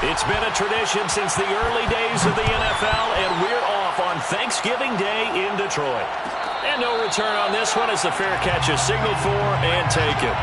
It's been a tradition since the early days of the NFL, and we're off on Thanksgiving Day in Detroit. And no return on this one as the fair catch is signaled for and taken.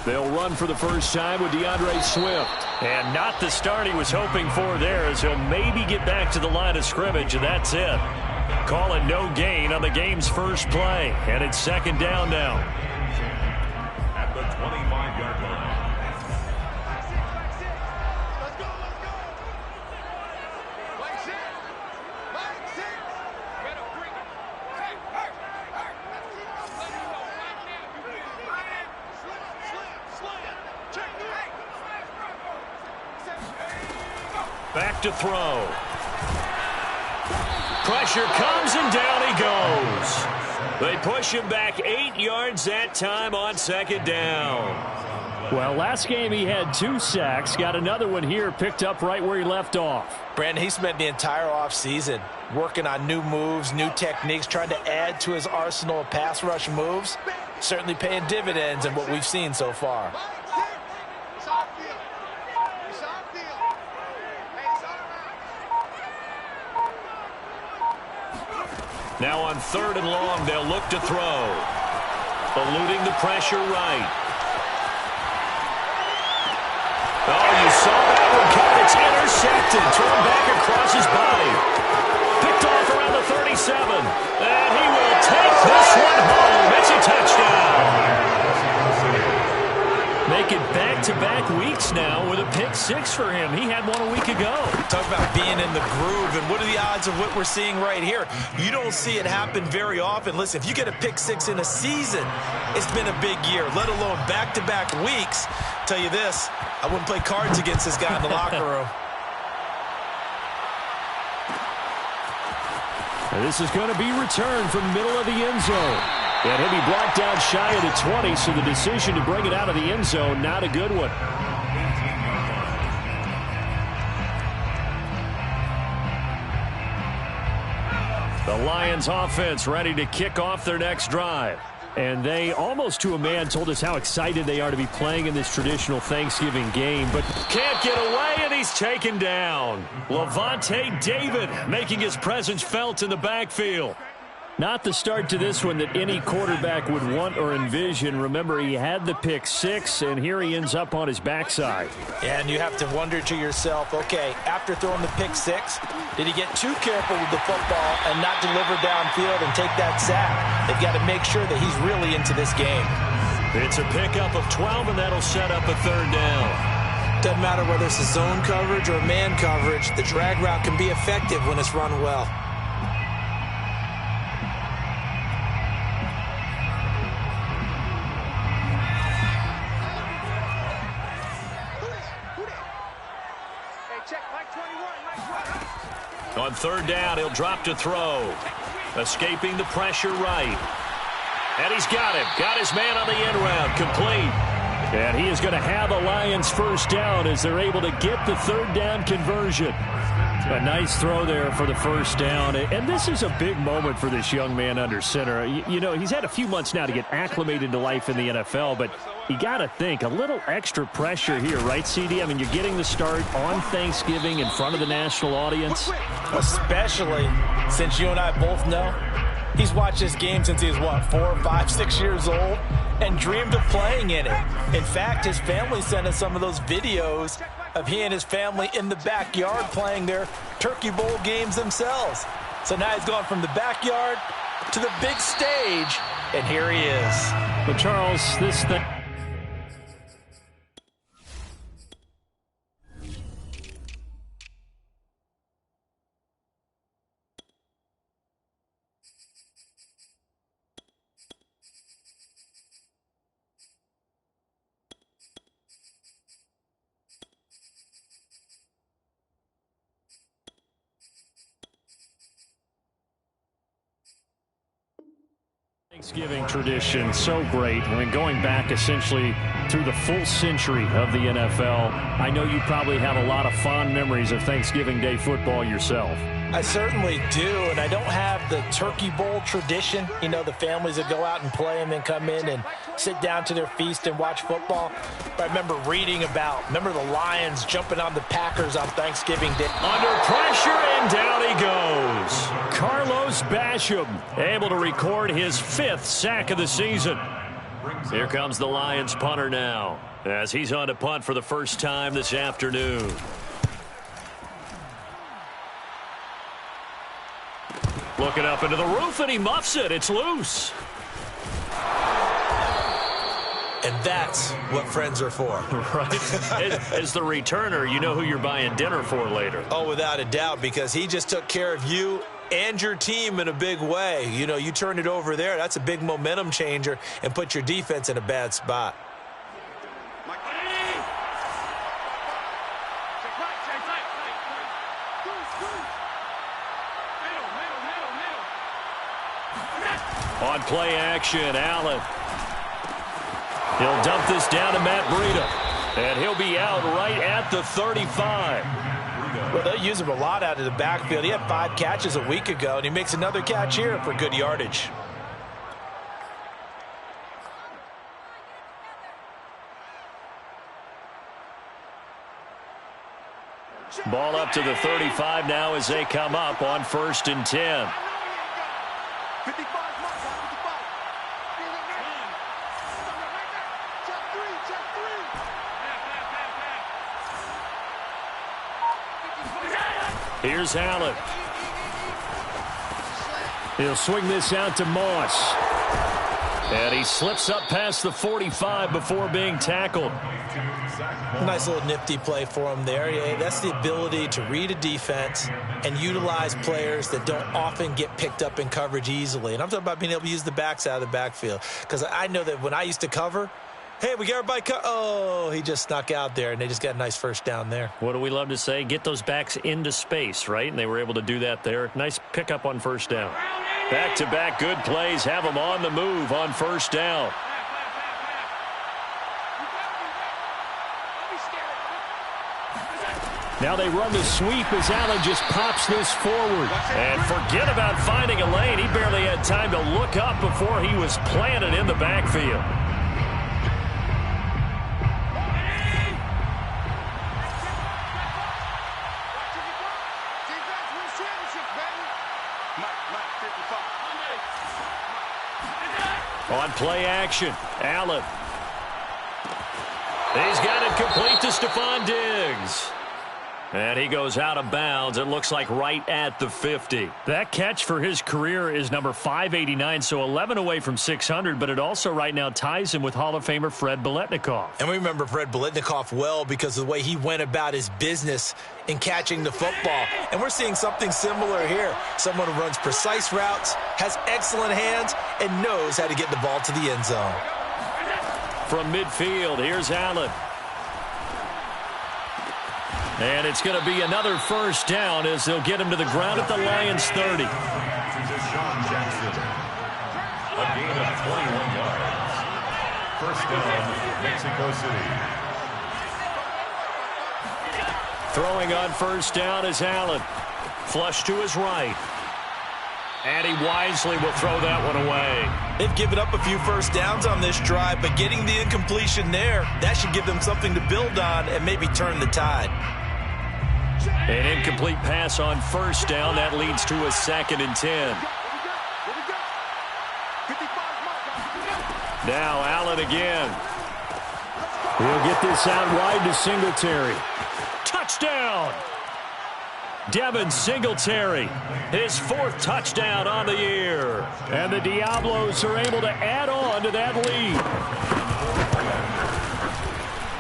They'll run for the first time with DeAndre Swift. And not the start he was hoping for there, as he'll maybe get back to the line of scrimmage, and that's it. Call it no gain on the game's first play. And it's second down now. At the 25-yard line. Back to throw. Pressure comes and down he goes. They push him back 8 yards that time on second down. Well, last game he had 2 sacks. Got another one here, picked up right where he left off. Brandon, he spent the entire offseason working on new moves, new techniques, trying to add to his arsenal of pass rush moves. Certainly paying dividends in what we've seen so far. Now on third and long, they'll look to throw. Eluding the pressure right. Oh, you saw that one come. It's intercepted. Thrown back across his body. Picked off around the 37. And he will take this one home. It's a touchdown. Make it back-to-back weeks now with a pick 6 for him. He had one a week ago. Talk about being in the groove, and what are the odds of what we're seeing right here? You don't see it happen very often. Listen, if you get a pick 6 in a season, it's been a big year, let alone back-to-back weeks. Tell you this, I wouldn't play cards against this guy in the locker room. And this is going to be returned from the middle of the end zone. And he'll be brought down shy of the 20, so the decision to bring it out of the end zone, not a good one. The Lions offense ready to kick off their next drive. And they, almost to a man, told us how excited they are to be playing in this traditional Thanksgiving game. But can't get away, and he's taken down. Lavonte David making his presence felt in the backfield. not the start to this one that any quarterback would want or envision. Remember, he had the pick 6, and here he ends up on his backside. And you have to wonder to yourself, okay, after throwing the pick 6, did he get too careful with the football and not deliver downfield and take that sack? They've got to make sure that he's really into this game. It's a pickup of 12, and that'll set up a third down. Doesn't matter whether it's a zone coverage or man coverage, the drag route can be effective when it's run well. On third down, he'll drop to throw. Escaping the pressure right. And he's got it. Got his man on the end round. Complete. And he is going to have a Lions first down as they're able to get the third down conversion. A nice throw there for the first down. And this is a big moment for this young man under center. You know, he's had a few months now to get acclimated to life in the NFL, but you got to think, a little extra pressure here, right, CD? I mean, you're getting the start on Thanksgiving in front of the national audience. Especially since you and I both know he's watched this game since he was, what, 4, 5, 6 years old and dreamed of playing in it. In fact, his family sent us some of those videos of he and his family in the backyard playing their Turkey Bowl games themselves. So now he's gone from the backyard to the big stage, and here he is. But, Charles, this thing... Thanksgiving tradition, so great. I mean, going back essentially through the full century of the NFL, I know you probably have a lot of fond memories of Thanksgiving Day football yourself. I certainly do, and I don't have the turkey bowl tradition. You know, the families that go out and play and then come in and sit down to their feast and watch football. But I remember reading about, the Lions jumping on the Packers on Thanksgiving Day. Under pressure, and down he goes. Carlos Basham able to record his 5th sack of the season. Here comes the Lions punter now, as he's on to punt for the first time this afternoon. Looking up into the roof, and he muffs it. It's loose. And that's what friends are for. Right? As the returner, you know who you're buying dinner for later. Oh, without a doubt, because he just took care of you and your team in a big way. You know, you turn it over there, that's a big momentum changer and put your defense in a bad spot. On play action, Allen. He'll dump this down to Matt Breida, and he'll be out right at the 35. Well, they'll use him a lot out of the backfield. He had 5 catches a week ago, and he makes another catch here for good yardage. Ball up to the 35 now as they come up on 1st and 10. Here's Allen. He'll swing this out to Moss. And he slips up past the 45 before being tackled. Nice little nifty play for him there. Yeah, that's the ability to read a defense and utilize players that don't often get picked up in coverage easily. And I'm talking about being able to use the backs out of the backfield. Because I know that when I used to cover, hey, we got everybody oh, he just snuck out there, and they just got a nice first down there. What do we love to say? Get those backs into space, right? And they were able to do that there. Nice pickup on 1st down. Back-to-back good plays have them on the move on 1st down. Now they run the sweep as Allen just pops this forward. And forget about finding a lane. He barely had time to look up before he was planted in the backfield. On play action, Allen. He's got it complete to Stephon Diggs. And he goes out of bounds. It looks like right at the 50. That catch for his career is number 589, so 11 away from 600, but it also right now ties him with Hall of Famer Fred Biletnikoff. And we remember Fred Biletnikoff well because of the way he went about his business in catching the football. And we're seeing something similar here. Someone who runs precise routes, has excellent hands, and knows how to get the ball to the end zone. From midfield, here's Allen. And it's going to be another 1st down as they'll get him to the ground at the Lions 30. Sean Jackson. A gain of 21 yards. 1st down, Mexico City. Throwing on 1st down is Allen. Flush to his right. And he wisely will throw that one away. They've given up a few 1st downs on this drive, but getting the incompletion there, that should give them something to build on and maybe turn the tide. An incomplete pass on 1st down. That leads to a 2nd and 10. Now Allen again. He'll get this out wide to Singletary. Touchdown! Devin Singletary, his 4th touchdown on the year. And the Diablos are able to add on to that lead.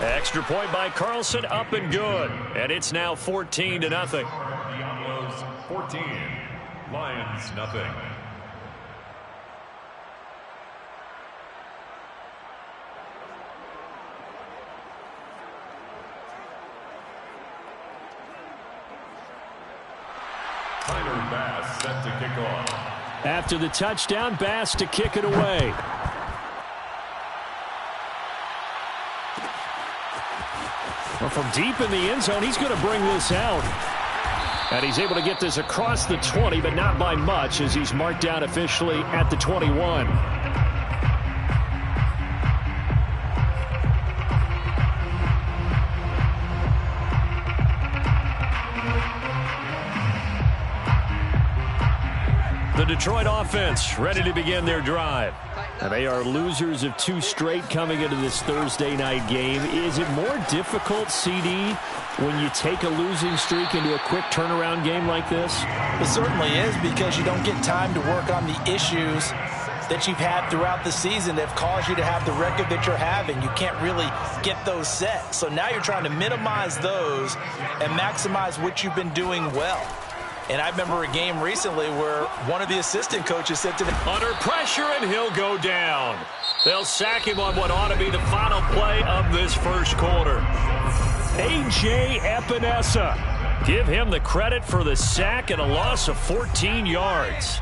Extra point by Carlson, up and good. And it's now 14-0. Diablos 14, Lions nothing. Tyler Bass set to kick off. After the touchdown, Bass to kick it away. Well, from deep in the end zone, he's going to bring this out. And he's able to get this across the 20, but not by much, as he's marked down officially at the 21. The Detroit offense ready to begin their drive. And they are losers of 2 straight coming into this Thursday night game. Is it more difficult, CD, when you take a losing streak into a quick turnaround game like this? It certainly is, because you don't get time to work on the issues that you've had throughout the season that have caused you to have the record that you're having. You can't really get those set. So now you're trying to minimize those and maximize what you've been doing well. And I remember a game recently where one of the assistant coaches said to them, under pressure, and he'll go down. They'll sack him on what ought to be the final play of this first quarter. A.J. Epinesa. Give him the credit for the sack and a loss of 14 yards.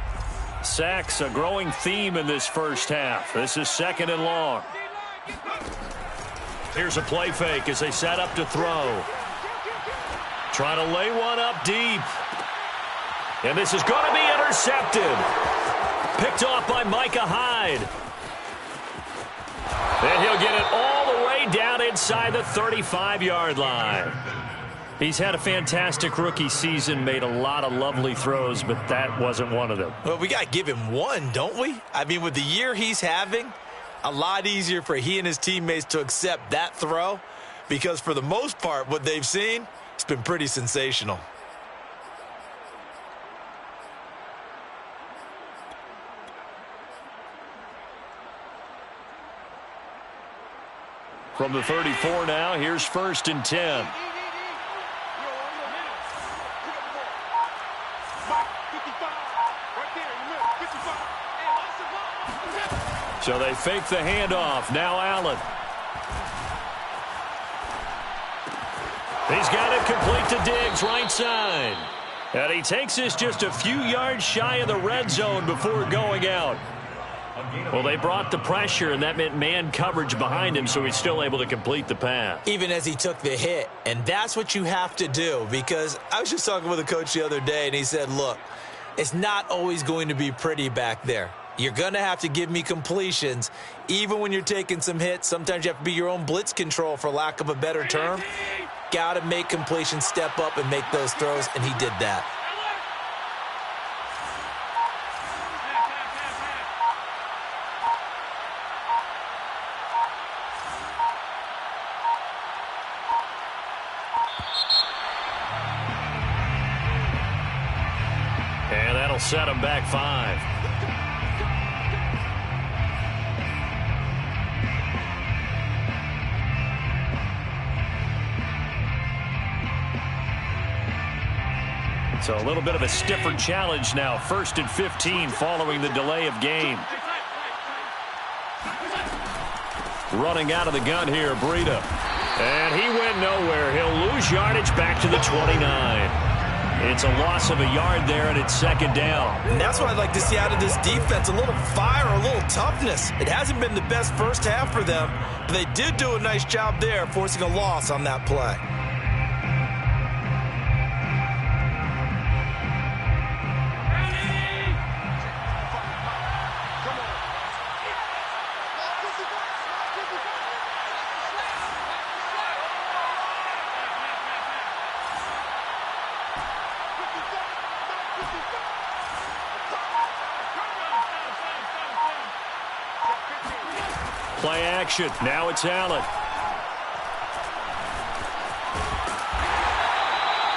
Sacks a growing theme in this first half. This is 2nd and long. Here's a play fake as they set up to throw. Trying to lay one up deep. And this is going to be intercepted. Picked off by Micah Hyde. And he'll get it all the way down inside the 35-yard line. He's had a fantastic rookie season, made a lot of lovely throws, but that wasn't one of them. Well, we got to give him one, don't we? I mean, with the year he's having, a lot easier for he and his teammates to accept that throw, because for the most part, what they've seen, it's been pretty sensational. From the 34 now, here's 1st and 10. So they fake the handoff. Now Allen. He's got it complete to Diggs, right side. And he takes this just a few yards shy of the red zone before going out. Well, they brought the pressure, and that meant man coverage behind him, so he's still able to complete the pass. Even as he took the hit, and that's what you have to do, because I was just talking with a coach the other day, and he said, look, it's not always going to be pretty back there. You're going to have to give me completions. Even when you're taking some hits, sometimes you have to be your own blitz control, for lack of a better term. Got to make completions, step up, and make those throws, and he did that. And that'll set him back 5. So a little bit of a stiffer challenge now. 1st and 15 following the delay of game. Running out of the gun here, Breida. And he went nowhere. He'll lose yardage back to the 29. It's a loss of a yard there, and it's 2nd down. And that's what I'd like to see out of this defense, a little fire, a little toughness. It hasn't been the best first half for them, but they did do a nice job there, forcing a loss on that play. Play action. Now it's Allen.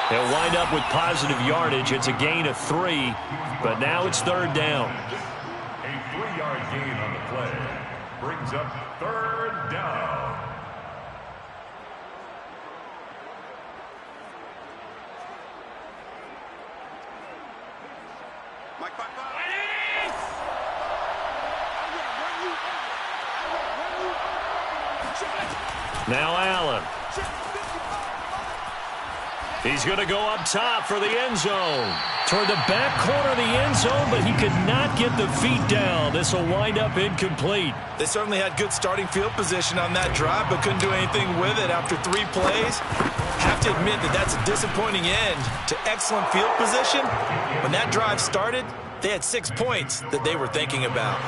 They'll wind up with positive yardage. It's a gain of 3, but now it's 3rd down. A 3-yard gain on the play brings up 3rd down. Now Allen. He's going to go up top for the end zone. Toward the back corner of the end zone, but he could not get the feet down. This will wind up incomplete. They certainly had good starting field position on that drive, but couldn't do anything with it after 3 plays. Have to admit that that's a disappointing end to excellent field position. When that drive started, they had 6 points that they were thinking about.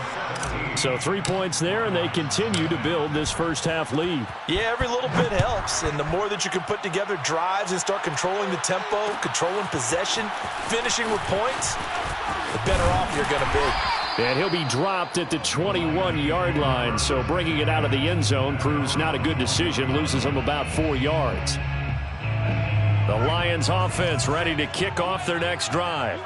So 3 points there, and they continue to build this first half lead. Yeah, every little bit helps, and the more that you can put together drives and start controlling the tempo, controlling possession, finishing with points, the better off you're going to be. And he'll be dropped at the 21-yard line, so bringing it out of the end zone proves not a good decision, loses him about 4 yards. The Lions offense ready to kick off their next drive.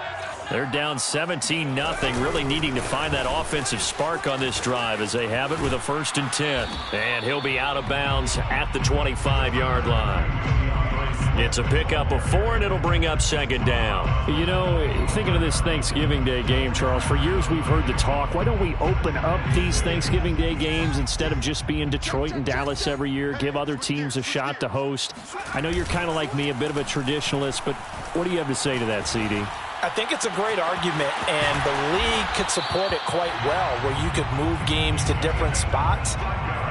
They're down 17-0, really needing to find that offensive spark on this drive as they have it with a 1st and 10. And he'll be out of bounds at the 25-yard line. It's a pickup of 4, and it'll bring up 2nd down. You know, thinking of this Thanksgiving Day game, Charles, for years we've heard the talk, why don't we open up these Thanksgiving Day games instead of just being Detroit and Dallas every year, give other teams a shot to host? I know you're kind of like me, a bit of a traditionalist, but what do you have to say to that, CD? I think it's a great argument, and the league could support it quite well, where you could move games to different spots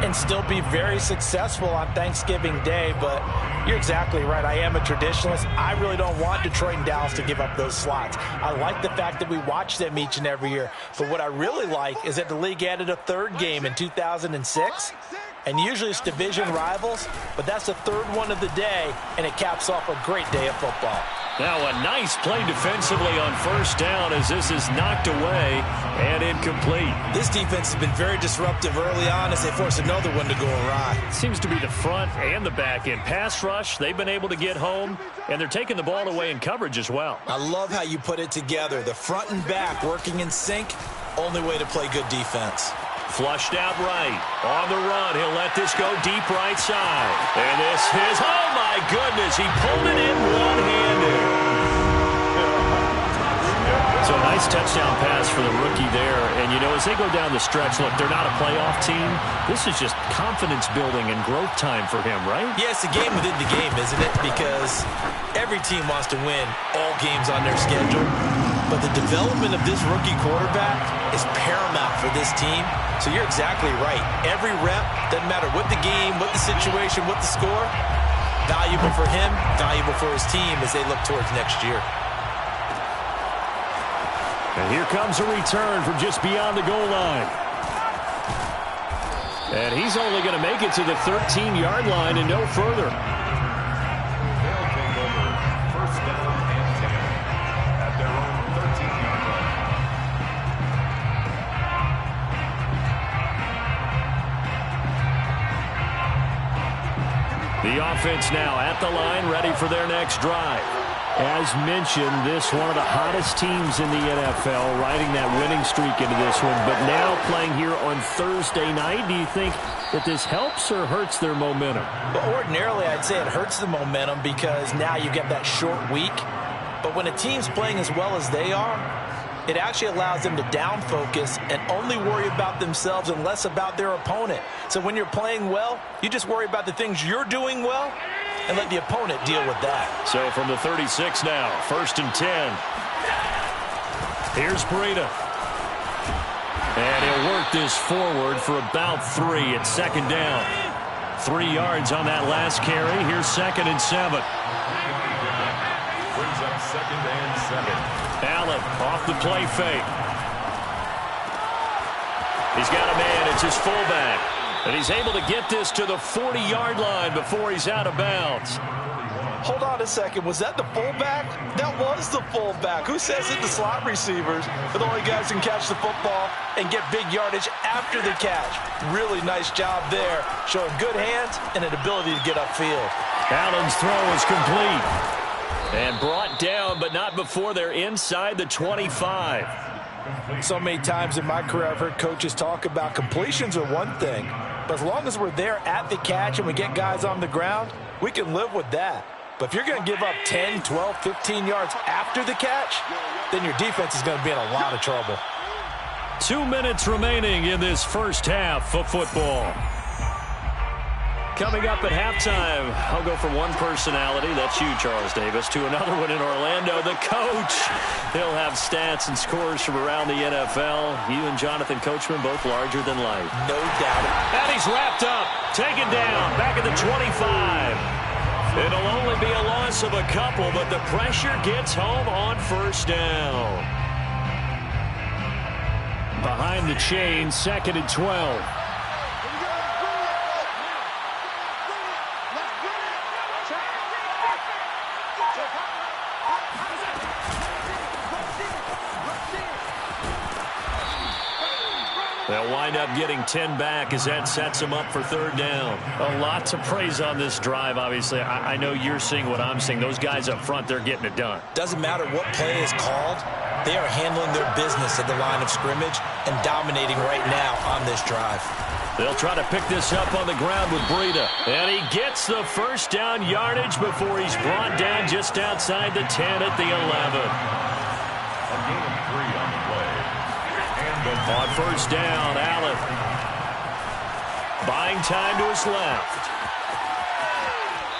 and still be very successful on Thanksgiving Day. But you're exactly right. I am a traditionalist. I really don't want Detroit and Dallas to give up those slots. I like the fact that we watch them each and every year. But what I really like is that the league added a 3rd game in 2006. And usually it's division rivals, but that's the 3rd one of the day, and it caps off a great day of football. Now a nice play defensively on 1st down as this is knocked away and incomplete. This defense has been very disruptive early on as they force another one to go awry. Seems to be the front and the back end. Pass rush, they've been able to get home, and they're taking the ball away in coverage as well. I love how you put it together. The front and back working in sync, only way to play good defense. Flushed out right. On the run, he'll let this go deep right side. And this is, oh my goodness, he pulled it in one-handed. So a nice touchdown pass for the rookie there. And, you know, as they go down the stretch, look, they're not a playoff team. This is just confidence building and growth time for him, right? Yeah, it's a game within the game, isn't it? Because every team wants to win all games on their schedule. But the development of this rookie quarterback is paramount for this team. So you're exactly right. Every rep, doesn't matter what the game, what the situation, what the score, valuable for him, valuable for his team as they look towards next year. And here comes a return from just beyond the goal line. And he's only going to make it to the 13-yard line and no further. They'll take over 1st down and 10 at their own 13-yard line. The offense now at the line, ready for their next drive. As mentioned, this one of the hottest teams in the NFL, riding that winning streak into this one, but now playing here on Thursday night. Do you think that this helps or hurts their momentum? But ordinarily, I'd say it hurts the momentum because now you get that short week. But when a team's playing as well as they are, it actually allows them to down focus and only worry about themselves and less about their opponent. So when you're playing well, you just worry about the things you're doing well and let the opponent deal with that. So from the 36 now, 1st and 10. Here's Breida. And he'll work this forward for about 3 at 2nd down. 3 yards on that last carry. Here's 2nd and 7. Brings up 2nd and 7. Allen off the play fake. He's got a man. It's his fullback. And he's able to get this to the 40-yard line before he's out of bounds. Hold on a second. Was that the fullback? That was the fullback. Who says it? The slot receivers are the only guys who can catch the football and get big yardage after the catch. Really nice job there, showing good hands and an ability to get upfield. Allen's throw is complete. And brought down, but not before they're inside the 25. So many times in my career, I've heard coaches talk about completions are one thing, but as long as we're there at the catch and we get guys on the ground, we can live with that. But if you're going to give up 10, 12, 15 yards after the catch, then your defense is going to be in a lot of trouble. 2 minutes remaining in this first half of football. Coming up at halftime, I'll go from one personality, that's you, Charles Davis, to another one in Orlando, the coach. He'll have stats and scores from around the NFL. You and Jonathan Coachman both larger than life. No doubt. And he's wrapped up, taken down, back at the 25. It'll only be a loss of a couple, but the pressure gets home on first down. Behind the chain, 2nd and 12. They'll wind up getting 10 back as that sets them up for 3rd down. A lot to praise on this drive, obviously. I know you're seeing what I'm seeing. Those guys up front, they're getting it done. Doesn't matter what play is called. They are handling their business at the line of scrimmage and dominating right now on this drive. They'll try to pick this up on the ground with Breida. And he gets the first down yardage before he's brought down just outside the 10 at the 11. A gain of 3 on the play. On first down, Allen. Buying time to his left.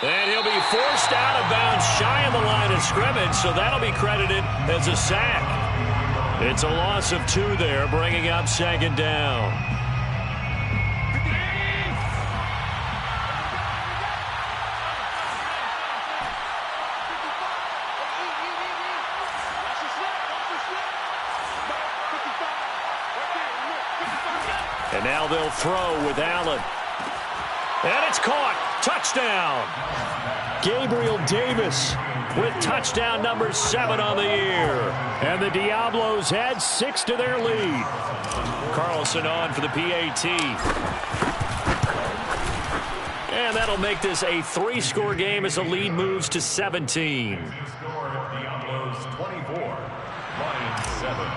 And he'll be forced out of bounds shy of the line of scrimmage, so that'll be credited as a sack. It's a loss of 2 there, bringing up 2nd down. And now they'll throw with Allen. And it's caught. Touchdown. Gabriel Davis with touchdown number 7 on the year. And the Diablos add 6 to their lead. Carlson on for the PAT. And that'll make this a 3-score game as the lead moves to 17. Score Diablos 24, Lions 7.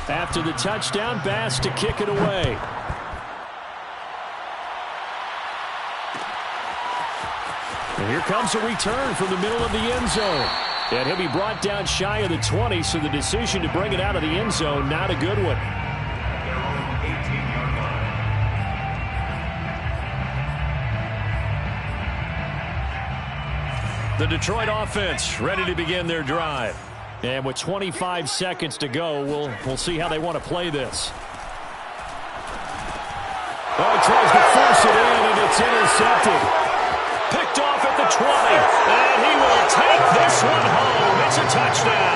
After the touchdown, Bass to kick it away. And here comes a return from the middle of the end zone. And he'll be brought down shy of the 20, so the decision to bring it out of the end zone, not a good one. Their own 18-yard line. The Detroit offense ready to begin their drive. And with 25 seconds to go, we'll see how they want to play this. Oh, he tries to force it in, and it's intercepted. Picked off at the 20, and he will take this one home. It's a touchdown.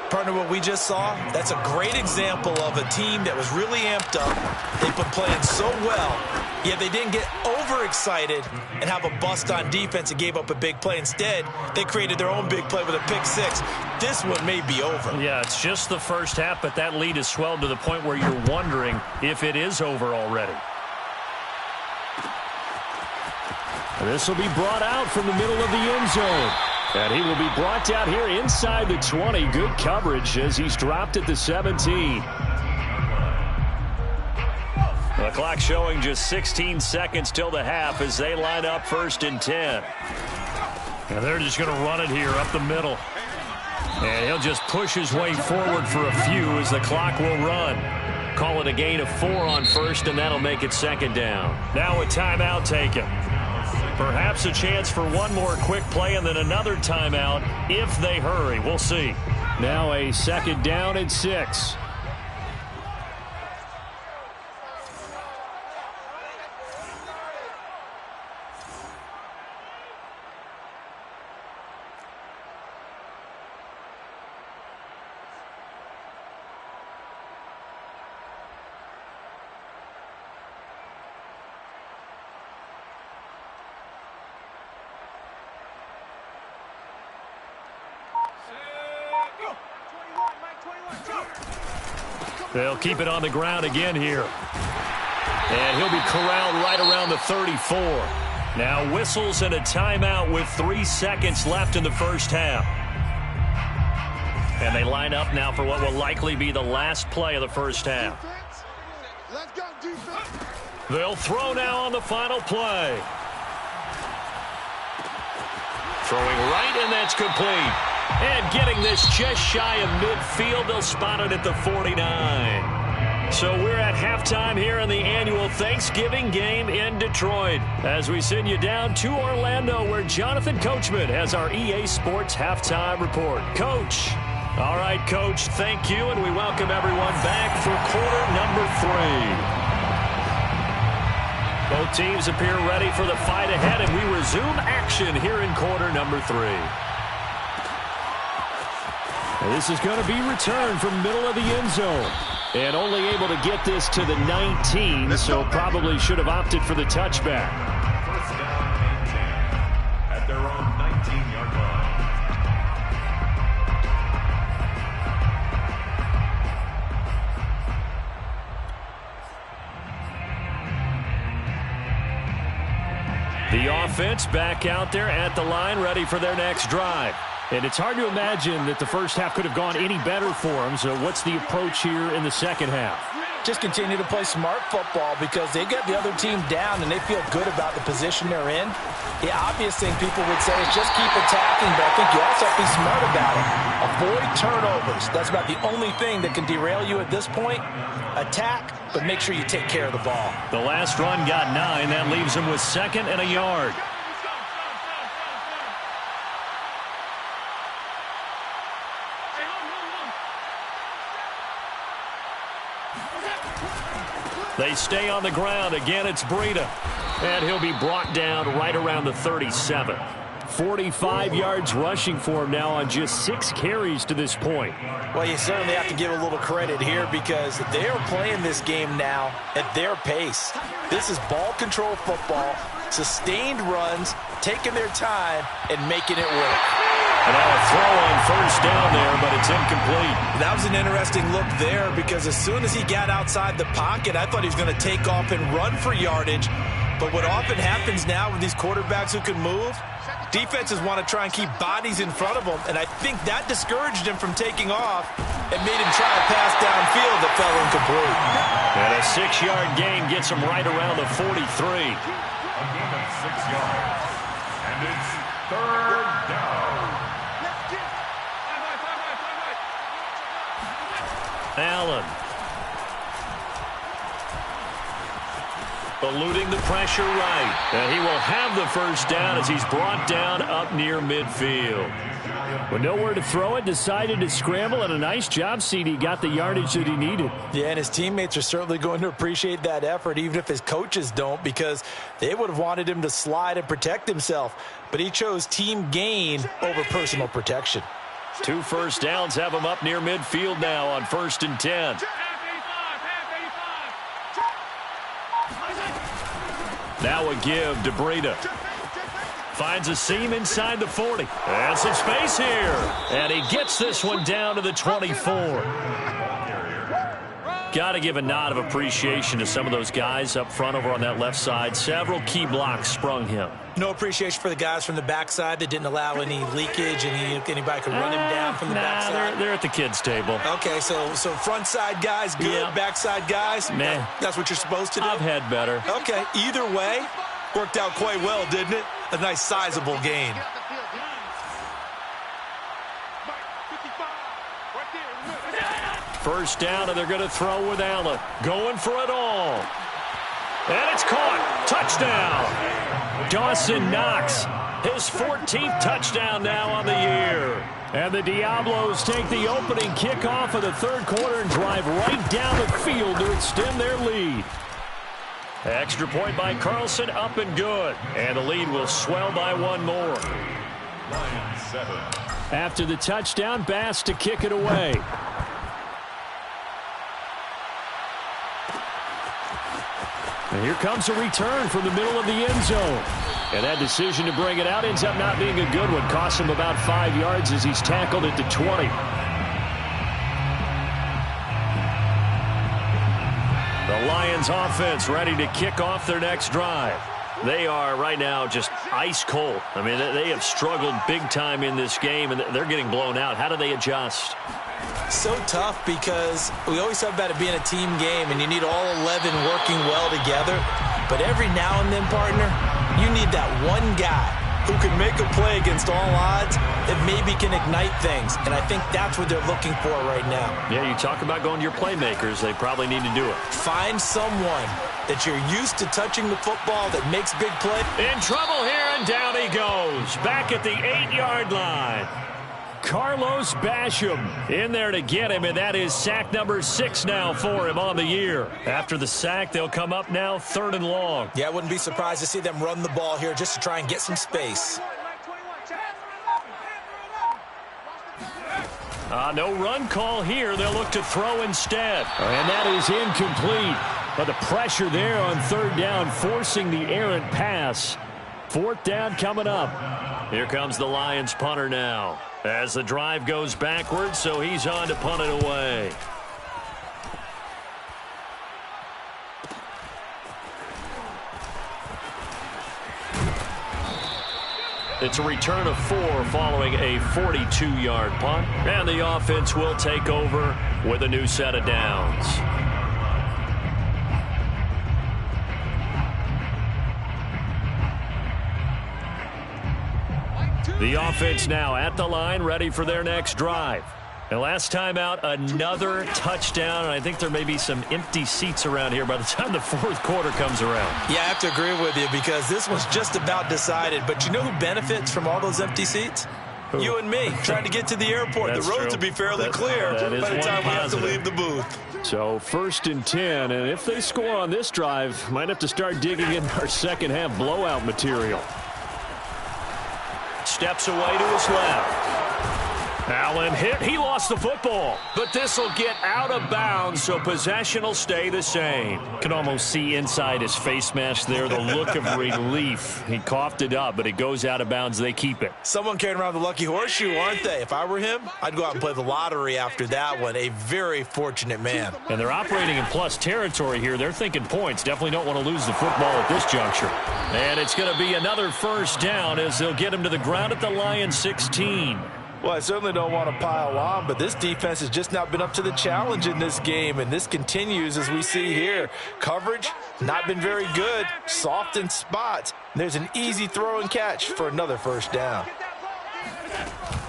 Partner, what we just saw, that's a great example of a team that was really amped up. They've been playing so well, yet they didn't get overexcited and have a bust on defense and gave up a big play. Instead, they created their own big play with a pick 6. This one may be over. Yeah, it's just the first half, but that lead has swelled to the point where you're wondering if it is over already. This will be brought out from the middle of the end zone. And he will be brought down here inside the 20. Good coverage as he's dropped at the 17. The clock showing just 16 seconds till the half as they line up 1st and 10. And they're just going to run it here up the middle. And he'll just push his way forward for a few as the clock will run. Call it a gain of 4 on 1st, and that'll make it 2nd down. Now a timeout taken. Perhaps a chance for one more quick play and then another timeout if they hurry. We'll see. Now a 2nd down and 6. They'll keep it on the ground again here. And he'll be corralled right around the 34. Now whistles and a timeout with 3 seconds left in the first half. And they line up now for what will likely be the last play of the first half. Let's go, defense. They'll throw now on the final play. Throwing right, and that's complete. And getting this just shy of midfield, they'll spot it at the 49. So we're at halftime here in the annual Thanksgiving game in Detroit as we send you down to Orlando where Jonathan Coachman has our EA Sports halftime report. Coach. All right, Coach, thank you, and we welcome everyone back for quarter number 3. Both teams appear ready for the fight ahead, and we resume action here in quarter number 3. And this is going to be returned from middle of the end zone. And only able to get this to the 19, so probably should have opted for the touchback. First down and 10 at their own 19-yard line. The offense back out there at the line, ready for their next drive. And it's hard to imagine that the first half could have gone any better for them. So what's the approach here in the second half? Just continue to play smart football because they got the other team down and they feel good about the position they're in. The obvious thing people would say is just keep attacking, but I think you also have to be smart about it. Avoid turnovers. That's about the only thing that can derail you at this point. Attack, but make sure you take care of the ball. The last run got 9. That leaves them with 2nd and a yard. They stay on the ground. Again, it's Breida. And he'll be brought down right around the 37. 45 yards rushing for him now on just 6 carries to this point. Well, you certainly have to give a little credit here because they are playing this game now at their pace. This is ball control football, sustained runs, taking their time, and making it work. And now a throw on first down there, but it's incomplete. That was an interesting look there because as soon as he got outside the pocket, I thought he was going to take off and run for yardage. But what often happens now with these quarterbacks who can move, defenses want to try and keep bodies in front of them, and I think that discouraged him from taking off and made him try a pass downfield that fell incomplete. And a 6-yard gain gets him right around the 43. A gain of 6 yards. And it's third down. Allen. Eluding the pressure right. And he will have the first down as he's brought down up near midfield. With nowhere to throw it, decided to scramble, and a nice job, CD. Got the yardage that he needed. Yeah, and his teammates are certainly going to appreciate that effort, even if his coaches don't, because they would have wanted him to slide and protect himself. But he chose team gain over personal protection. 2 first downs have him up near midfield now on 1st and 10. Now a give to Breida. Finds a seam inside the 40. And some space here. And he gets this one down to the 24. Got to give a nod of appreciation to some of those guys up front over on that left side. Several key blocks sprung him. No appreciation for the guys from the backside that didn't allow any leakage and anybody could run him down from the backside. They're at the kids' table. Okay, so front side guys good, Yeah. backside guys, Meh. That's what you're supposed to do? I've had better. Okay, either way, worked out quite well, didn't it? A nice sizable gain. First down, and they're going to throw with Allen. Going for it all. And it's caught. Touchdown. Dawson Knox. His 14th touchdown now on the year. And the Diablos take the opening kickoff of the third quarter and drive right down the field to extend their lead. Extra point by Carlson, up and good. And the lead will swell by 1 more. Lions 7. After the touchdown, Bass to kick it away. And here comes a return from the middle of the end zone. And that decision to bring it out ends up not being a good one. Costs him about 5 yards as he's tackled at the 20. The Lions offense ready to kick off their next drive. They are right now just ice cold. I mean, they have struggled big time in this game, and they're getting blown out. How do they adjust? So tough because we always talk about it being a team game and you need all 11 working well together. But every now and then, partner, you need that one guy who can make a play against all odds that maybe can ignite things. And I think that's what they're looking for right now. Yeah, you talk about going to your playmakers. They probably need to do it. Find someone that you're used to touching the football that makes big play. In trouble here, and down he goes. Back at the 8-yard line. Carlos Basham in there to get him, and that is sack number 6 now for him on the year. After the sack, they'll come up now 3rd and long. Yeah, I wouldn't be surprised to see them run the ball here just to try and get some space. No run call here. They'll look to throw instead. And that is incomplete. But the pressure there on 3rd down, forcing the errant pass. 4th down coming up. Here comes the Lions punter now, as the drive goes backwards, so he's on to punt it away. It's a return of 4 following a 42-yard punt, and the offense will take over with a new set of downs. The offense now at the line, ready for their next drive. And last time out, another touchdown, and I think there may be some empty seats around here by the time the 4th quarter comes around. Yeah, I have to agree with you because this was just about decided. But you know who benefits from all those empty seats? Who? You and me, trying to get to the airport. The roads will be fairly clear by the time we have to leave the booth. So 1st and 10, and if they score on this drive, might have to start digging in our second half blowout material. Steps away to his left. Allen hit. He lost the football. But this will get out of bounds, so possession will stay the same. Can almost see inside his face mask there the look of relief. He coughed it up, but it goes out of bounds. They keep it. Someone carrying around the lucky horseshoe, aren't they? If I were him, I'd go out and play the lottery after that one. A very fortunate man. And they're operating in plus territory here. They're thinking points. Definitely don't want to lose the football at this juncture. And it's going to be another 1st down as they'll get him to the ground at the Lions 16. Well, I certainly don't want to pile on, but this defense has just not been up to the challenge in this game, and this continues as we see here. Coverage, not been very good, soft in spots. There's an easy throw and catch for another 1st down.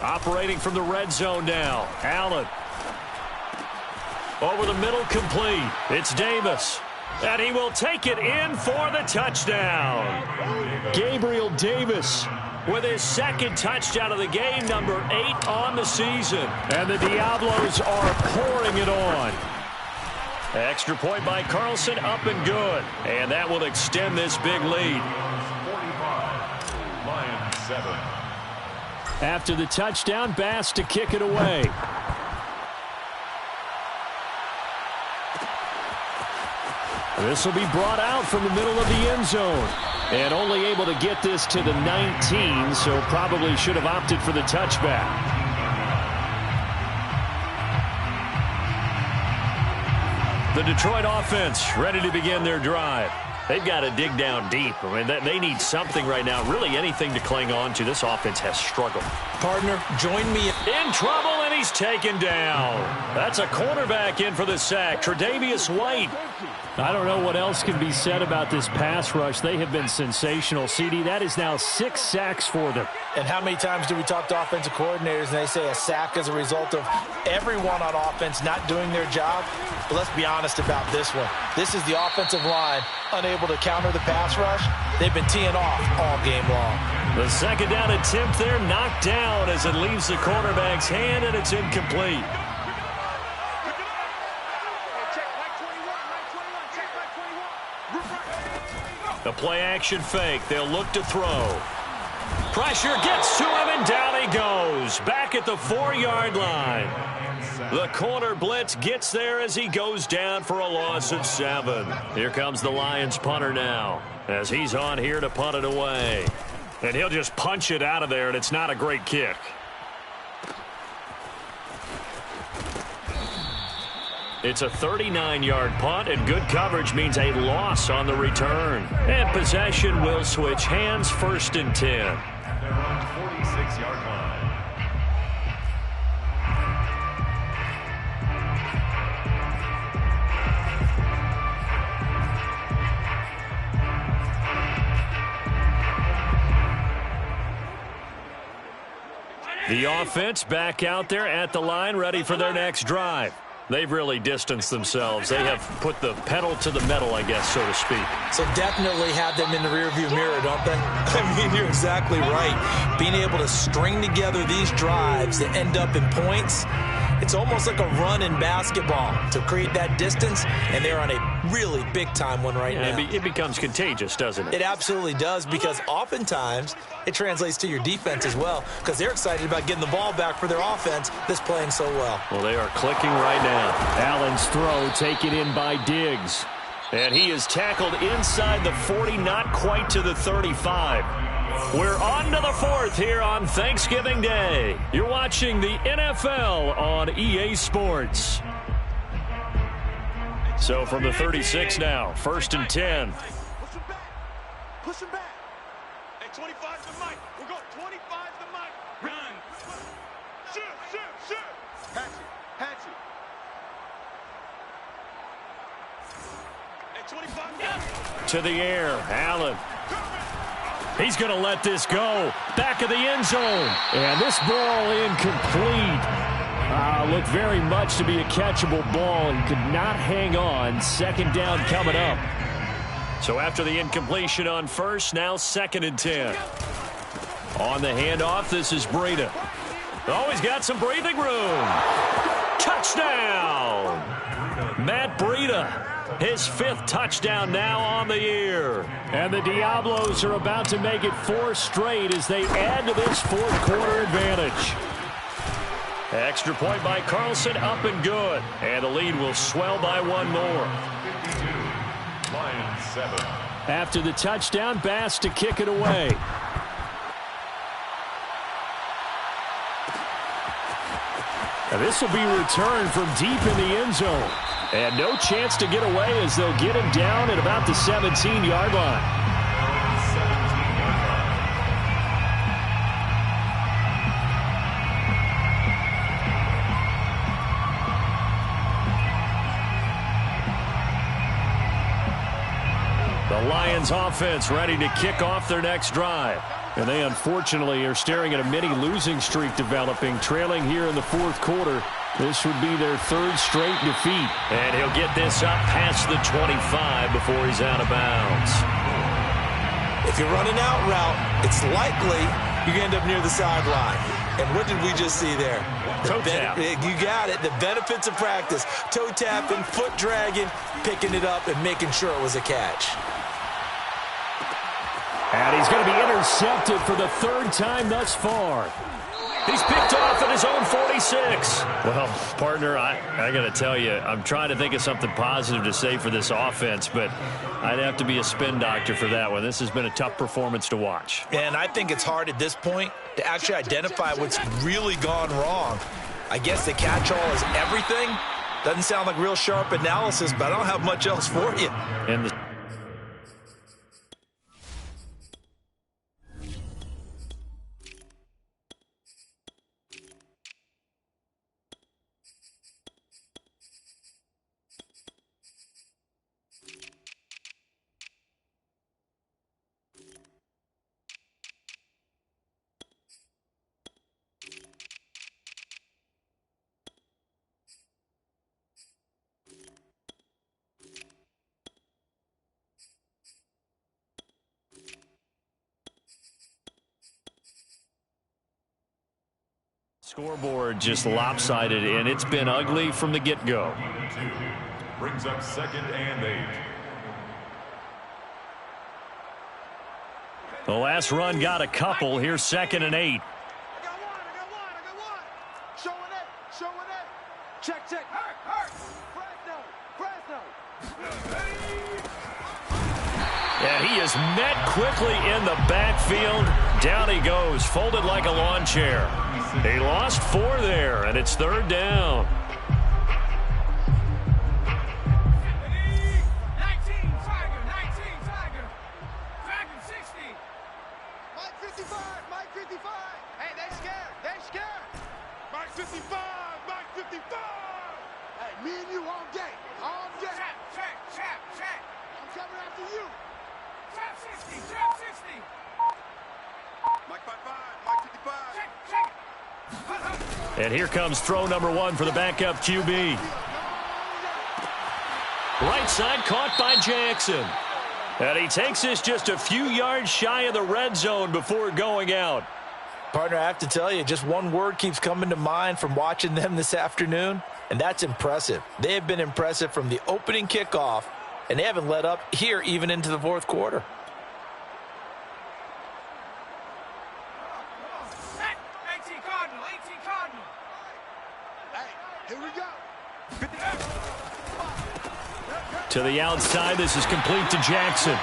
Operating from the red zone now, Allen. Over the middle, complete. It's Davis. And he will take it in for the touchdown. Gabriel Davis with his 2nd touchdown of the game, number 8 on the season. And the Diablos are pouring it on. Extra point by Carlson, up and good. And that will extend this big lead. 45, Lions 7. After the touchdown, Bass to kick it away. This will be brought out from the middle of the end zone. And only able to get this to the 19, so probably should have opted for the touchback. The Detroit offense ready to begin their drive. They've got to dig down deep. I mean, they need something right now, really anything to cling on to. This offense has struggled. Partner, join me. In trouble, and he's taken down. That's a cornerback in for the sack, Tre'Davious White. I don't know what else can be said about this pass rush. They have been sensational, CD. That is now 6 sacks for them. And how many times do we talk to offensive coordinators and they say a sack is a result of everyone on offense not doing their job? But let's be honest about this one. This is the offensive line unable to counter the pass rush. They've been teeing off all game long. The 2nd down attempt there knocked down as it leaves the quarterback's hand, and it's incomplete. The play-action fake. They'll look to throw. Pressure gets to him, and down he goes. Back at the 4-yard line. The corner blitz gets there as he goes down for a loss of 7. Here comes the Lions punter now, as he's on here to punt it away. And he'll just punch it out of there, and it's not a great kick. It's a 39-yard punt, and good coverage means a loss on the return. And possession will switch hands, 1st and 10. They're on 46-yard line. The offense back out there at the line, ready for their next drive. They've really distanced themselves. They have put the pedal to the metal, I guess, so to speak. So definitely have them in the rearview mirror, don't they? I mean, you're exactly right. Being able to string together these drives that end up in points, it's almost like a run in basketball to create that distance, and they're on a really big-time one right now. It becomes contagious, doesn't it? It absolutely does, because oftentimes it translates to your defense as well, because they're excited about getting the ball back for their offense that's playing so well. Well, they are clicking right now. Allen's throw taken in by Diggs. And he is tackled inside the 40, not quite to the 35. We're on to the fourth here on Thanksgiving Day. You're watching the NFL on EA Sports. So from the 36 now, 1st and 10. Push him back. Push him back. Hey, 25 to Mike. We're going 25 to Mike. Run. Shoot. Hatch it. Hey, 25. To the air, Allen. He's going to let this go. Back of the end zone. And this ball incomplete. Looked very much to be a catchable ball. He could not hang on. 2nd down coming up. So after the incompletion on first, now 2nd and 10. On the handoff, this is Breida. Oh, he's got some breathing room. Touchdown! Matt Breida. His 5th touchdown now on the year. And the Diablos are about to make it 4 straight as they add to this 4th quarter advantage. Extra point by Carlson, up and good. And the lead will swell by 1 more. 52, Lions 7. After the touchdown, Bass to kick it away. And this will be returned from deep in the end zone. And no chance to get away as they'll get him down at about the 17-yard line. The Lions offense ready to kick off their next drive. And they unfortunately are staring at a mini losing streak developing, trailing here in the 4th quarter. This would be their 3rd straight defeat. And he'll get this up past the 25 before he's out of bounds. If you're running out route, it's likely you're going to end up near the sideline. And what did we just see there? Toe tap. You got it. The benefits of practice. Toe tapping, foot dragging, picking it up, and making sure it was a catch. And he's going to be intercepted for the 3rd time thus far. He's picked off at his own 46. Well, partner, I got to tell you, I'm trying to think of something positive to say for this offense, but I'd have to be a spin doctor for that one. This has been a tough performance to watch. And I think it's hard at this point to actually identify what's really gone wrong. I guess the catch-all is everything. Doesn't sound like real sharp analysis, but I don't have much else for you. And the scoreboard just lopsided, and it's been ugly from the get-go. Brings up 2nd and 8. The last run got a couple. Here's 2nd and 8. I got one. Showing it. Check. Hurt. Fresno. And he is met quickly in the backfield. Down he goes, folded like a lawn chair. He lost 4 there, and it's 3rd down. 19, Tiger. Dragon 60. Mike 55. Hey, they scared. Mike 55. Hey, me and you all day. Check. I'm coming after you. Trap 60. Mike 55. Mike 55. Check. And here comes throw number 1 for the backup QB. Right side caught by Jackson. And he takes this just a few yards shy of the red zone before going out. Partner, I have to tell you, just one word keeps coming to mind from watching them this afternoon, and that's impressive. They have been impressive from the opening kickoff, and they haven't let up here even into the fourth quarter. To the outside, this is complete to Jackson.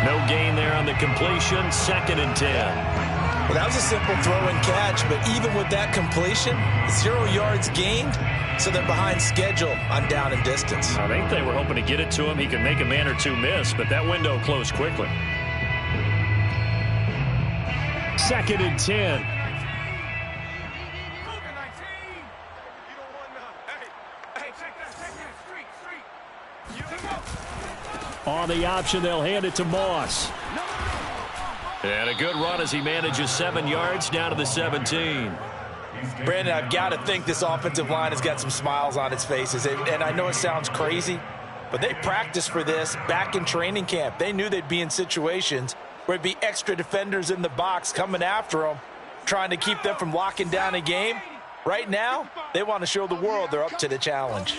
No gain there on the completion, 2nd and 10. Well, that was a simple throw and catch, but even with that completion, 0 yards gained, so they're behind schedule on down and distance. I think they were hoping to get it to him. He could make a man or two miss, but that window closed quickly. 2nd and 10. On the option, they'll hand it to Moss. And a good run as he manages 7 yards down to the 17. Brandon, I've got to think this offensive line has got some smiles on its faces. And I know it sounds crazy, but they practiced for this back in training camp. They knew they'd be in situations where it'd be extra defenders in the box coming after them, trying to keep them from locking down a game. Right now, they want to show the world they're up to the challenge.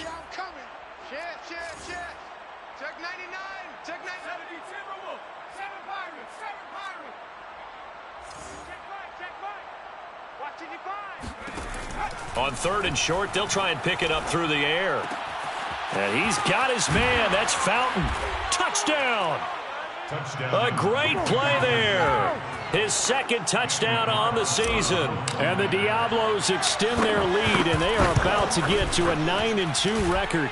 On 3rd and short, they'll try and pick it up through the air. And he's got his man. That's Fountain. Touchdown. A great play there. His 2nd touchdown on the season. And the Diablos extend their lead, and they are about to get to a 9-2 record.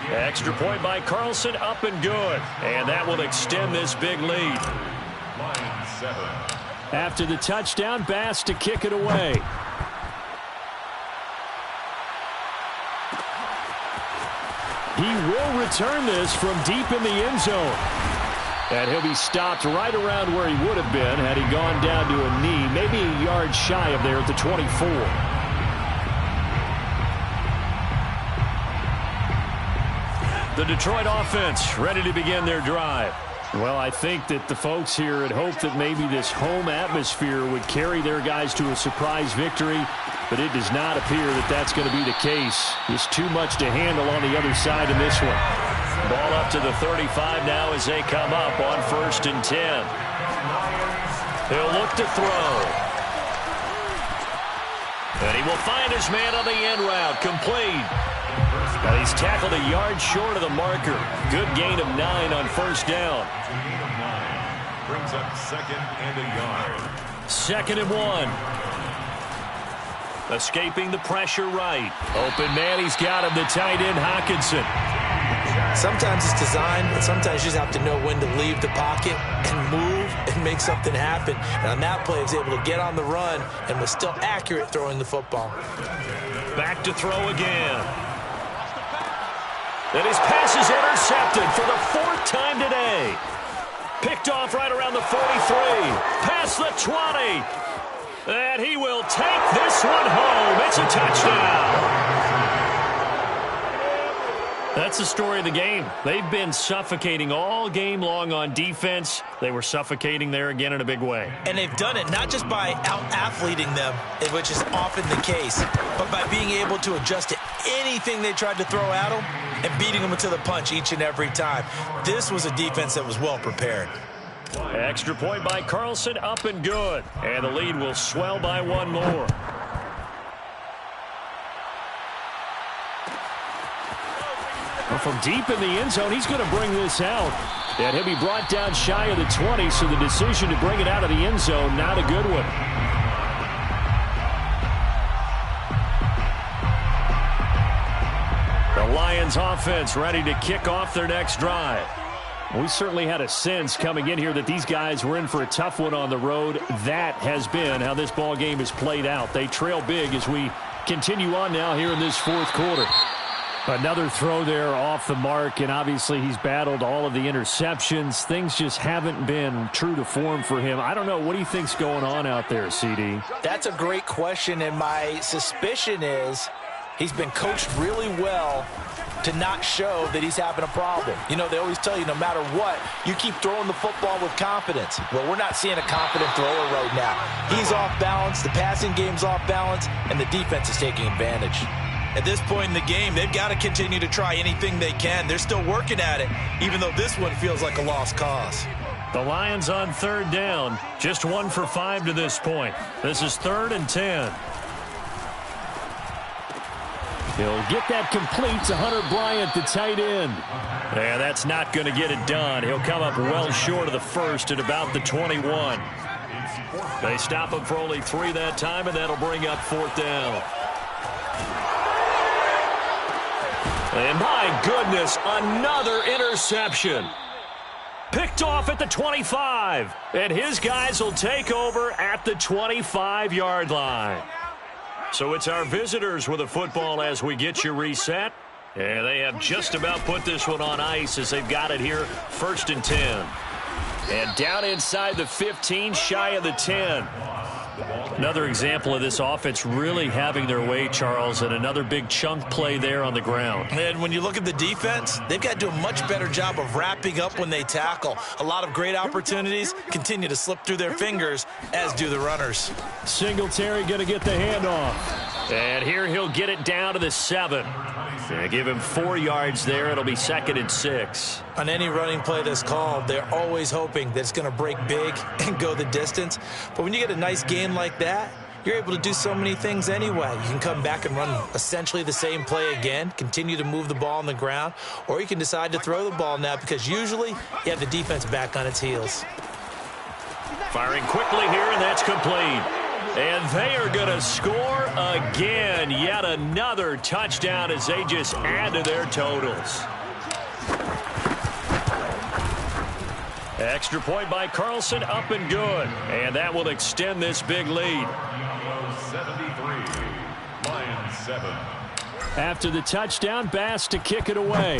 Extra point by Carlson, up and good. And that will extend this big lead. After the touchdown, Bass to kick it away. He will return this from deep in the end zone. And he'll be stopped right around where he would have been had he gone down to a knee, maybe a yard shy of there at the 24. The Detroit offense ready to begin their drive. Well, I think that the folks here had hoped that maybe this home atmosphere would carry their guys to a surprise victory, but it does not appear that that's going to be the case. There's too much to handle on the other side in this one. Ball up to the 35 now as they come up on 1st and 10. He'll look to throw. And he will find his man on the end route, complete. Now he's tackled a yard short of the marker. Good gain of 9 on 1st down. Brings up 2nd and a yard. 2nd and 1. Escaping the pressure right. Open man, he's got him, the tight end, Hockenson. Sometimes it's designed, but sometimes you just have to know when to leave the pocket and move and make something happen. And on that play, he was able to get on the run and was still accurate throwing the football. Back to throw again. And his pass is intercepted for the 4th time today. Picked off right around the 43. Past the 20. And he will take this one home. It's a touchdown. That's the story of the game. They've been suffocating all game long on defense. They were suffocating there again in a big way. And they've done it not just by out-athleting them, which is often the case, but by being able to adjust to anything they tried to throw at them and beating them to the punch each and every time. This was a defense that was well prepared. Extra point by Carlson, up and good. And the lead will swell by 1 more. Well, from deep in the end zone, he's going to bring this out. And he'll be brought down shy of the 20, so the decision to bring it out of the end zone, not a good one. The Lions offense ready to kick off their next drive. We certainly had a sense coming in here that these guys were in for a tough one on the road. That has been how this ball game has played out. They trail big as we continue on now here in this 4th quarter. Another throw there off the mark, and obviously he's battled all of the interceptions. Things just haven't been true to form for him. I don't know. What do you think's going on out there, CD? That's a great question, and my suspicion is he's been coached really well to not show that he's having a problem. You know, they always tell you no matter what, you keep throwing the football with confidence. Well, we're not seeing a confident thrower right now. He's off balance, the passing game's off balance, and the defense is taking advantage. At this point in the game, they've got to continue to try anything they can. They're still working at it, even though this one feels like a lost cause. The Lions on third down, just 1 for 5 to this point. This is 3rd and 10. He'll get that complete to Hunter Bryant, the tight end. And that's not going to get it done. He'll come up well short of the first at about the 21. They stop him for only 3 that time, and that'll bring up 4th down. And my goodness, another interception. Picked off at the 25. And his guys will take over at the 25-yard line. So it's our visitors with a football as we get you reset. And they have just about put this one on ice as they've got it here, 1st and 10. And down inside the 15, shy of the 10. Another example of this offense really having their way, Charles, and another big chunk play there on the ground. And when you look at the defense, they've got to do a much better job of wrapping up when they tackle. A lot of great opportunities continue to slip through their fingers, as do the runners. Singletary going to get the handoff. And here he'll get it down to the 7. Give him 4 yards there. It'll be 2nd and 6. On any running play that's called, they're always hoping that it's going to break big and go the distance. But when you get a nice game like that, you're able to do so many things anyway. You can come back and run essentially the same play again, continue to move the ball on the ground, or you can decide to throw the ball now because usually you have the defense back on its heels. Firing quickly here, and that's complete. And they are going to score again. Yet another touchdown as they just add to their totals. Extra point by Carlson, up and good. And that will extend this big lead. 73, Lions 7. After the touchdown, Bass to kick it away.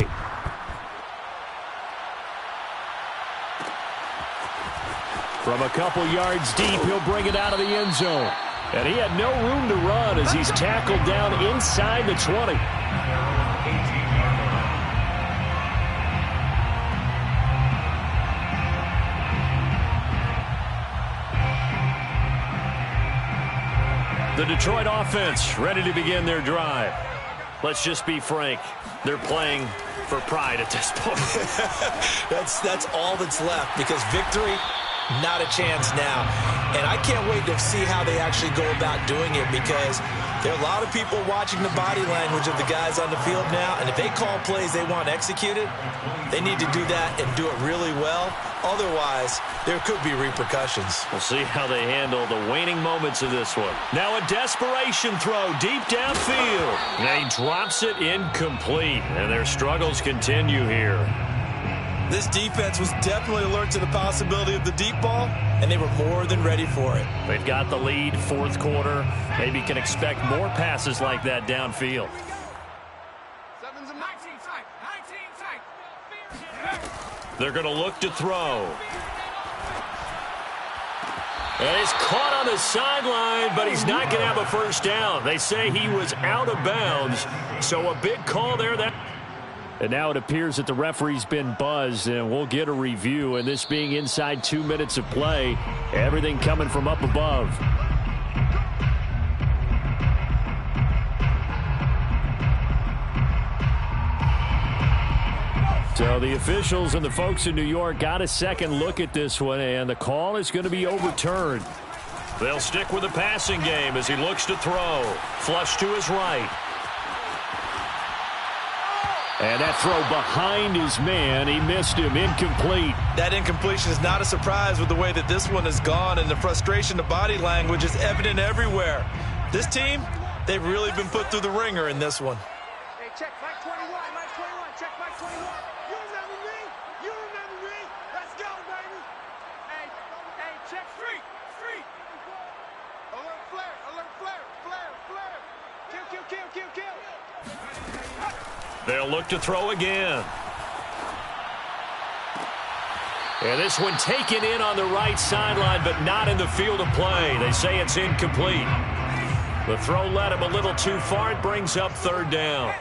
From a couple yards deep, he'll bring it out of the end zone. And he had no room to run as he's tackled down inside the 20. The Detroit offense ready to begin their drive. Let's just be frank. They're playing for pride at this point. That's all that's left because victory, not a chance now. And I can't wait to see how they actually go about doing it because there are a lot of people watching the body language of the guys on the field now. And if they call plays they want executed, they need to do that and do it really well. Otherwise, there could be repercussions. We'll see how they handle the waning moments of this one. Now a desperation throw deep downfield. And he drops it incomplete. And their struggles continue here. This defense was definitely alert to the possibility of the deep ball, and they were more than ready for it. They've got the lead, 4th quarter. Maybe can expect more passes like that downfield. They're going to look to throw. And he's caught on the sideline, but he's not going to have a first down. They say he was out of bounds, so a big call there. And now it appears that the referee's been buzzed, and we'll get a review. And this being inside 2 minutes of play, everything coming from up above. So the officials and the folks in New York got a second look at this one, and the call is going to be overturned. They'll stick with the passing game as he looks to throw. Flush to his right. And that throw behind his man, he missed him, incomplete. That incompletion is not a surprise with the way that this one has gone, and the frustration, the body language is evident everywhere. This team, they've really been put through the ringer in this one. Hey, check Mike 21, Mike 21, check Mike 21. You remember me? You remember me? Let's go, baby. Hey, check street. Alert flare, flare. Kill. They'll look to throw again. And this one taken in on the right sideline, but not in the field of play. They say it's incomplete. The throw led him a little too far. It brings up third down.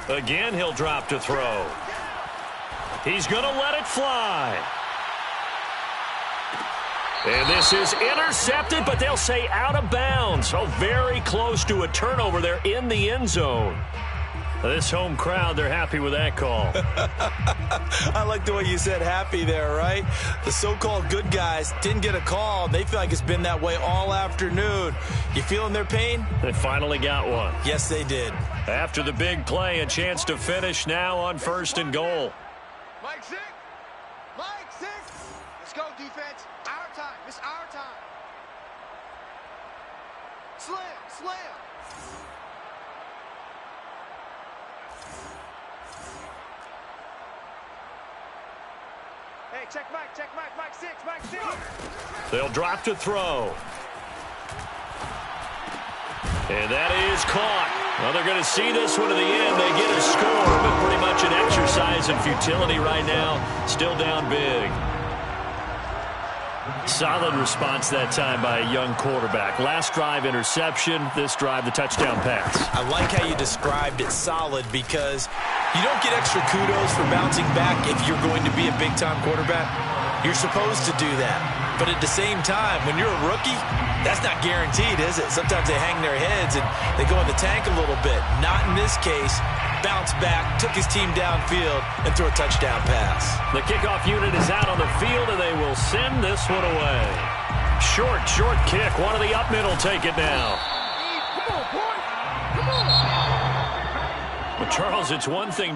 Again, he'll drop to throw. He's going to let it fly. And this is intercepted, but they'll say out of bounds. Oh, very close to a turnover there in the end zone. This home crowd, they're happy with that call. I like the way you said happy there, right? The so-called good guys didn't get a call. They feel like it's been that way all afternoon. You feeling their pain? They finally got one. Yes, they did. After the big play, a chance to finish now on 1st and goal. Mike, Zig! Mike, Zig! Let's go, defense. Our time. It's our time. Slam! Slam! Hey, check Mike, Mike 6, Mike 6. They'll drop to throw. And that is caught. Well, they're going to see this one to the end. They get a score, but pretty much an exercise in futility right now. Still down big. Solid response that time by a young quarterback. Last drive, interception. This drive, the touchdown pass. I like how you described it, solid, because you don't get extra kudos for bouncing back if you're going to be a big-time quarterback. You're supposed to do that. But at the same time, when you're a rookie, that's not guaranteed, is it? Sometimes they hang their heads and they go in the tank a little bit. Not in this case. Bounce back, took his team downfield, and threw a touchdown pass. The kickoff unit is out on the field, and they will send this one away. Short kick. One of the up middle take it now. Come on, boy. Come on. But Charles, it's one thing